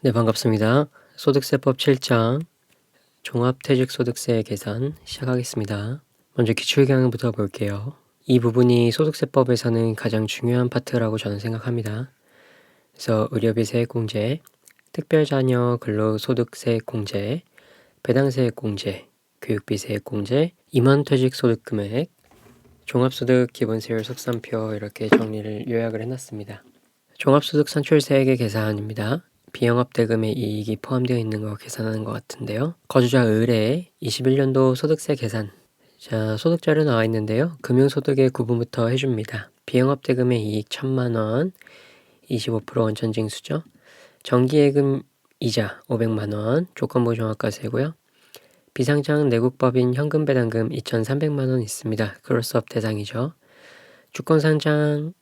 네, 반갑습니다. 소득세법 7장 종합퇴직소득세 계산 시작하겠습니다. 먼저 기출경영부터 볼게요. 이 부분이 소득세법에서는 가장 중요한 파트라고 저는 생각합니다. 그래서 의료비세액공제, 특별자녀 근로소득세액공제, 배당세액공제, 교육비세액공제, 임원퇴직소득금액, 종합소득 기본세율 속산표 이렇게 정리를 요약을 해놨습니다. 종합소득 산출세액의 계산입니다. 비영업대금의 이익이 포함되어 있는 거 계산하는 것 같은데요. 거주자 의뢰 21년도 소득세 계산. 자, 소득자료 나와 있는데요. 금융소득의 구분부터 해줍니다. 비영업대금의 이익 1,000만원, 25% 원천징수죠. 정기예금 이자 500만원, 조건부 종합과세고요. 비상장 내국법인 현금배당금 2,300만원 있습니다. 크로스업 대상이죠. 주권상장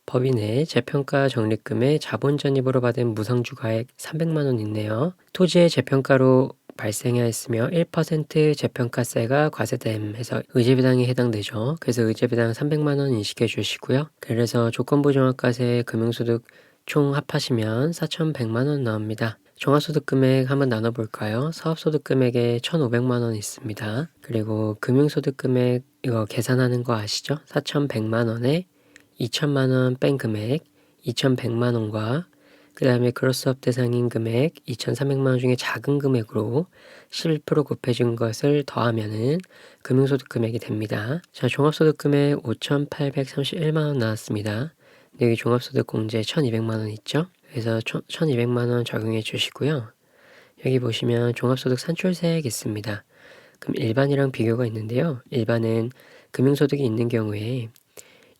법인의 재평가 적립금에 자본 전입으로 받은 무상주가액 300만원 있네요. 토지의 재평가로 발생하였으며 1% 재평가세가 과세됨 해서 의제배당에 해당되죠. 그래서 의제배당 300만원 인식해 주시고요. 그래서 조건부 종합과세 금융소득 총 합하시면 4,100만원 나옵니다. 종합소득금액 한번 나눠볼까요? 사업소득금액에 1,500만원 있습니다. 그리고 금융소득금액 이거 계산하는 거 아시죠? 4,100만원에 2,000만원 뺀 금액 2,100만원과 그 다음에 크로스업 대상인 금액 2,300만원 중에 작은 금액으로 11% 곱해준 것을 더하면은 금융소득 금액이 됩니다. 자, 종합소득 금액 5,831만원 나왔습니다. 여기 종합소득 공제 1,200만원 있죠? 그래서 1,200만원 적용해 주시고요. 여기 보시면 종합소득 산출세액 있습니다. 그럼 일반이랑 비교가 있는데요. 일반은 금융소득이 있는 경우에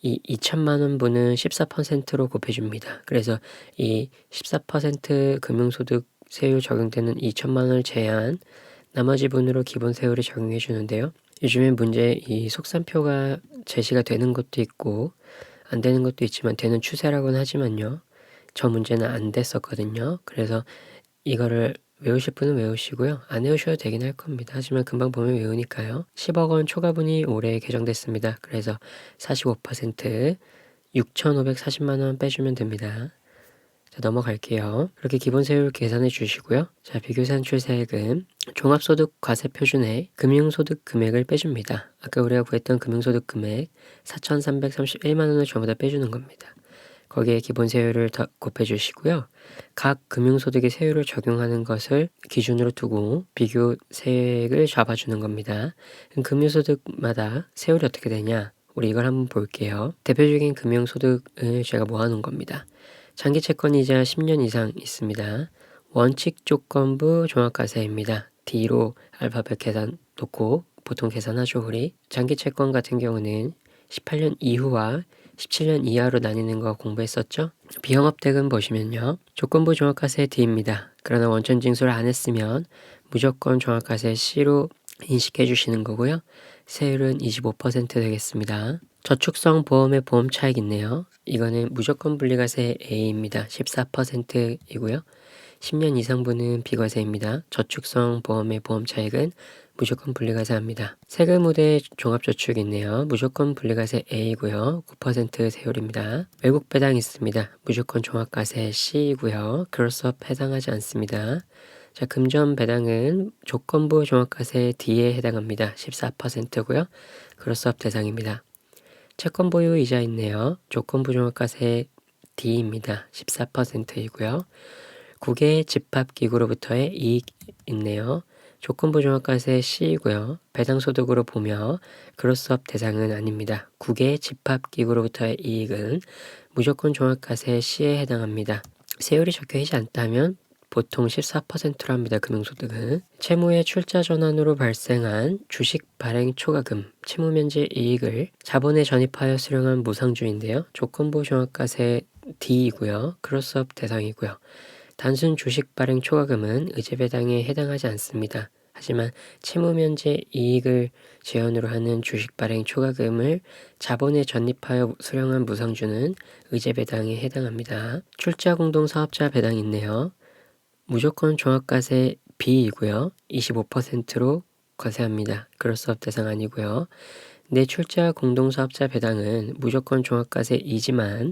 이 2,000만원 분은 14%로 곱해줍니다. 그래서 이 14% 금융소득 세율 적용되는 2,000만원을 제한 나머지 분으로 기본세율을 적용해 주는데요. 요즘에 문제 이 속산표가 제시가 되는 것도 있고 안 되는 것도 있지만 되는 추세라고는 하지만요. 저 문제는 안 됐었거든요. 그래서 이거를 외우실 분은 외우시고요. 안 외우셔도 되긴 할 겁니다. 하지만 금방 보면 외우니까요. 10억 원 초과분이 올해 개정됐습니다. 그래서 45% 6,540만 원 빼주면 됩니다. 자, 넘어갈게요. 그렇게 기본세율 계산해 주시고요. 자, 비교산출세액은 종합소득 과세표준에 금융소득 금액을 빼줍니다. 아까 우리가 구했던 금융소득 금액 4,331만 원을 전부 다 빼주는 겁니다. 거기에 기본세율을 더 곱해주시고요. 각 금융소득의 세율을 적용하는 것을 기준으로 두고 비교세액을 잡아주는 겁니다. 금융소득마다 세율이 어떻게 되냐? 우리 이걸 한번 볼게요. 대표적인 금융소득을 제가 모아놓은 겁니다. 장기채권이자 10년 이상 있습니다. 원칙조건부 종합과세입니다. D로 알파벳 계산 놓고 보통 계산하죠, 우리. 장기채권 같은 경우는 18년 이후와 17년 이하로 나뉘는 거 공부했었죠? 비영업대금 보시면요. 조건부 종합과세 D입니다. 그러나 원천징수를 안 했으면 무조건 종합과세 C로 인식해 주시는 거고요. 세율은 25% 되겠습니다. 저축성 보험의 보험 차익 있네요. 이거는 무조건 분리과세 A입니다. 14%이고요. 10년 이상분은 비과세입니다. 저축성 보험의 보험 차익은 무조건 분리과세합니다. 세금 우대 종합저축 있네요. 무조건 분리과세 A이고요. 9% 세율입니다. 외국 배당 있습니다. 무조건 종합과세 C이고요. 크로스업 해당하지 않습니다. 자, 금전 배당은 조건부 종합과세 D에 해당합니다. 14%고요. 크로스업 대상입니다. 채권 보유 이자 있네요. 조건부 종합과세 D입니다. 14%이고요. 국외 집합기구로부터의 이익 있네요. 조건부 종합과세 C이고요. 배당소득으로 보며 크로스업 대상은 아닙니다. 국외 집합기구로부터의 이익은 무조건 종합과세 C에 해당합니다. 세율이 적혀있지 않다면 보통 14%로 합니다. 금융소득은. 채무의 출자 전환으로 발생한 주식 발행 초과금, 채무면제 이익을 자본에 전입하여 수령한 무상주인데요. 조건부 종합과세 D이고요. 크로스업 대상이고요. 단순 주식 발행 초과금은 의제배당에 해당하지 않습니다. 하지만 채무면제 이익을 재현으로 하는 주식 발행 초과금을 자본에 전입하여 수령한 무상주는 의제배당에 해당합니다. 출자 공동 사업자 배당 있네요. 무조건 종합과세 B이고요. 25%로 과세합니다. 크로스업 대상 아니고요. 내 출자 공동사업자 배당은 무조건 종합과세 E지만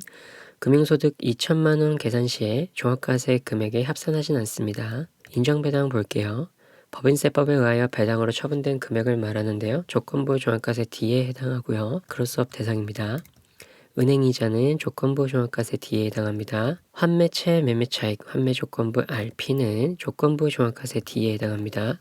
금융소득 2천만 원 계산 시에 종합과세 금액에 합산하진 않습니다. 인정배당 볼게요. 법인세법에 의하여 배당으로 처분된 금액을 말하는데요. 조건부 종합과세 D에 해당하고요. 크로스업 대상입니다. 은행이자는 조건부 종합과세 D에 해당합니다. 환매채 매매차익 환매조건부 RP는 조건부 종합과세 D에 해당합니다.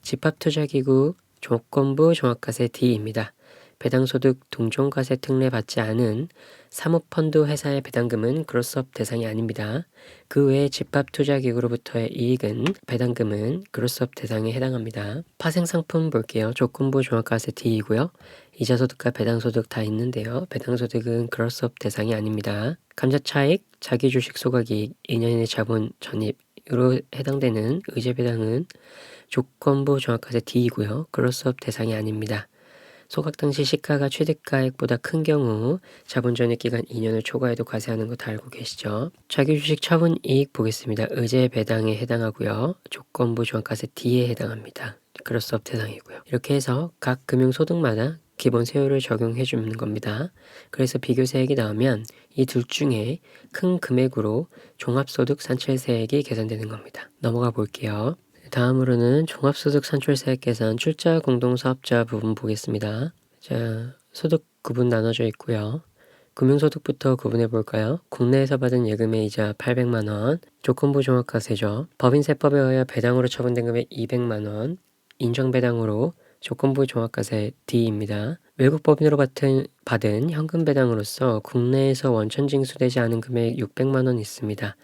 집합투자기구 조건부 종합과세 D입니다. 배당소득 동종과세 특례 받지 않은 사모펀드 회사의 배당금은 그로스업 대상이 아닙니다. 그 외에 집합투자기구로부터의 이익은 배당금은 그로스업 대상에 해당합니다. 파생상품 볼게요. 조건부 종합과세 D이고요. 이자소득과 배당소득 다 있는데요. 배당소득은 그로스업 대상이 아닙니다. 감자차익, 자기주식 소각이익, 2년 이내 자본 전입으로 해당되는 의제배당은 조건부 종합과세 D이고요. 그로스업 대상이 아닙니다. 소각 당시 시가가 취득가액보다 큰 경우 자본 전입 기간 2년을 초과해도 과세하는 거 다 알고 계시죠? 자기주식 처분 이익 보겠습니다. 의제 배당에 해당하고요. 조건부 종합과세 D에 해당합니다. 그로스업 대상이고요. 이렇게 해서 각 금융소득마다 기본 세율을 적용해 주는 겁니다. 그래서 비교세액이 나오면 이 둘 중에 큰 금액으로 종합소득 산출세액이 계산되는 겁니다. 넘어가 볼게요. 다음으로는 종합소득 산출세액 계산 출자 공동사업자 부분 보겠습니다. 자, 소득 구분 나눠져 있고요. 금융소득부터 구분해 볼까요? 국내에서 받은 예금의 이자 800만원, 조건부 종합과세죠. 법인세법에 의하여 배당으로 처분된 금액 200만원, 인정배당으로 조건부 종합과세 D입니다. 외국 법인으로 받은 현금 배당으로서 국내에서 원천 징수되지 않은 금액 600만원 있습니다.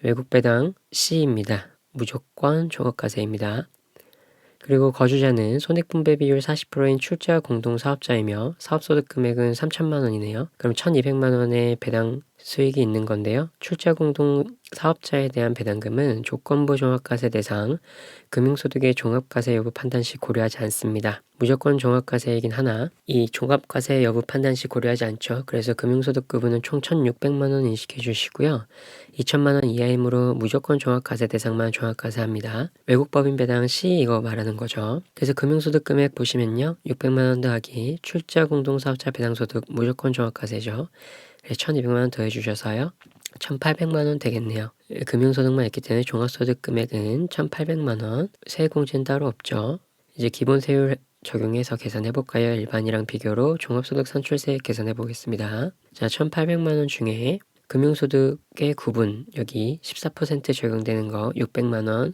외국 배당 C입니다. 무조건 종합과세입니다. 그리고 거주자는 손익분배 비율 40%인 출자 공동사업자이며 사업소득 금액은 3천만 원이네요. 그럼 1,200만 원의 배당 수익이 있는 건데요. 출자 공동사업자에 대한 배당금은 조건부 종합과세 대상 금융소득의 종합과세 여부 판단 시 고려하지 않습니다. 무조건 종합과세이긴 하나 이 종합과세 여부 판단 시 고려하지 않죠. 그래서 금융소득 구분은 총 1,600만 원 인식해 주시고요. 2천만 원 이하이므로 무조건 종합과세 대상만 종합과세합니다. 외국법인 배당 C 이거 말하는 거죠. 그래서 금융소득 금액 보시면요. 600만 원 더하기 출자 공동사업자 배당소득 무조건 종합과세죠. 1,200만 원 더해 주셔서요. 1,800만 원 되겠네요. 금융소득만 있기 때문에 종합소득 금액은 1,800만 원. 세액공제는 따로 없죠. 이제 기본세율 적용해서 계산해 볼까요? 일반이랑 비교로 종합소득 산출세액 계산해 보겠습니다. 자, 1,800만 원 중에 금융소득의 구분 여기 14% 적용되는 거 600만 원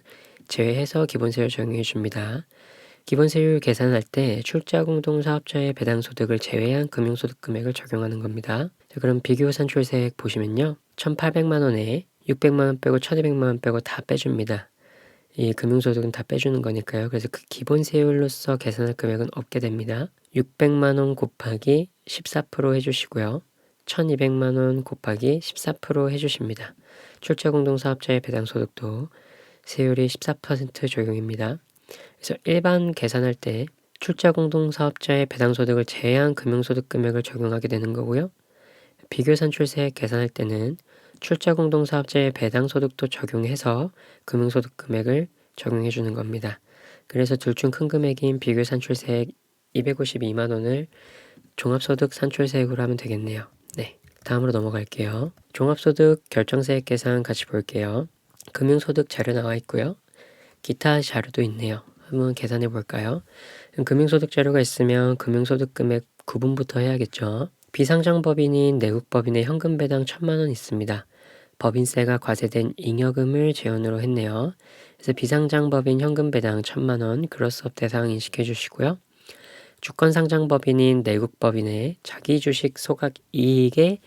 제외해서 기본세율 적용해 줍니다. 기본세율 계산할 때 출자공동사업자의 배당소득을 제외한 금융소득 금액을 적용하는 겁니다. 자, 그럼 비교 산출세액 보시면요. 1,800만 원에 600만 원 빼고 1,200만 원 빼고 다 빼줍니다. 이 금융소득은 다 빼주는 거니까요. 그래서 그 기본세율로서 계산할 금액은 없게 됩니다. 600만 원 곱하기 14% 해주시고요. 1,200만 원 곱하기 14% 해주십니다. 출자공동사업자의 배당소득도 세율이 14% 적용입니다. 그래서 일반 계산할 때 출자공동사업자의 배당소득을 제외한 금융소득 금액을 적용하게 되는 거고요. 비교산출세액 계산할 때는 출자공동사업자의 배당소득도 적용해서 금융소득 금액을 적용해 주는 겁니다. 그래서 둘 중 큰 금액인 비교산출세액 252만 원을 종합소득 산출세액으로 하면 되겠네요. 네, 다음으로 넘어갈게요. 종합소득 결정세액 계산 같이 볼게요. 금융소득 자료 나와 있고요. 기타 자료도 있네요. 한번 계산해 볼까요? 금융소득 자료가 있으면 금융소득 금액 구분부터 해야겠죠. 비상장법인인 내국법인의 현금 배당 1,000만 원 있습니다. 법인세가 과세된 잉여금을 재원으로 했네요. 그래서 비상장법인 현금 배당 1,000만 원 크로스업 대상 인식해 주시고요. 주권상장법인인 내국법인의 자기주식 소각 이익의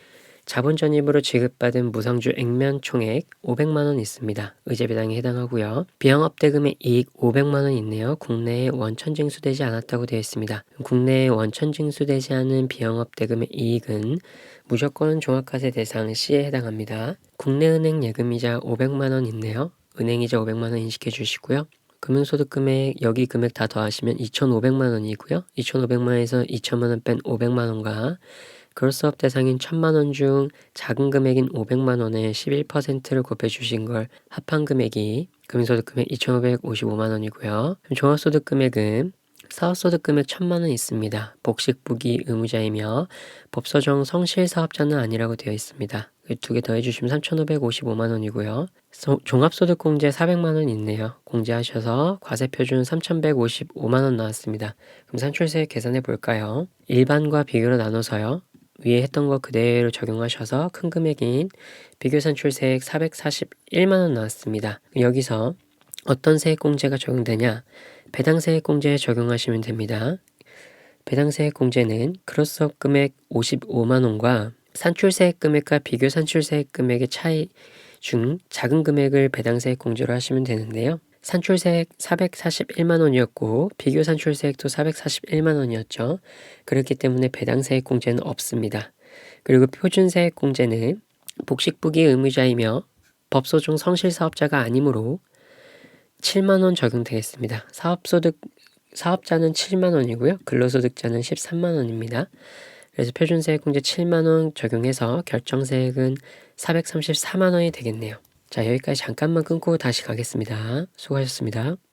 자본 전입으로 지급받은 무상주 액면 총액 500만 원 있습니다. 의제배당에 해당하고요. 비영업 대금의 이익 500만 원 있네요. 국내에 원천 징수되지 않았다고 되어 있습니다. 국내에 원천 징수되지 않은 비영업 대금의 이익은 무조건 종합과세 대상 C에 해당합니다. 국내은행 예금이자 500만 원 있네요. 은행이자 500만 원 인식해 주시고요. 금융소득 금액 여기 금액 다 더하시면 2,500만 원이고요. 2,500만 원에서 2천만 원 뺀 500만 원과 크로스업 대상인 1,000만 원 중 작은 금액인 500만 원에 11%를 곱해주신 걸 합한 금액이 금융소득 금액 2,555만 원이고요. 종합소득 금액은 사업소득 금액 1,000만 원 있습니다. 복식부기 의무자이며 법서정 성실사업자는 아니라고 되어 있습니다. 두 개 더해주시면 3,555만 원이고요. 종합소득공제 400만 원 있네요. 공제하셔서 과세표준 3,155만 원 나왔습니다. 그럼 산출세 계산해 볼까요? 일반과 비교로 나눠서요. 위에 했던 거 그대로 적용하셔서 큰 금액인 비교산출세액 441만 원 나왔습니다. 여기서 어떤 세액공제가 적용되냐? 배당세액공제 적용하시면 됩니다. 배당세액공제는 크로스업 금액 55만 원과 산출세액 금액과 비교 산출세액 금액의 차이 중 작은 금액을 배당세액 공제로 하시면 되는데요. 산출세액 441만 원이었고 비교 산출세액도 441만 원이었죠. 그렇기 때문에 배당세액 공제는 없습니다. 그리고 표준세액 공제는 복식부기 의무자이며 법소중 성실사업자가 아니므로 7만 원 적용되겠습니다. 사업자는 7만 원이고요. 근로소득자는 13만 원입니다. 그래서 표준세액 공제 7만 원 적용해서 결정세액은 434만 원이 되겠네요. 자, 여기까지 잠깐만 끊고 다시 가겠습니다. 수고하셨습니다.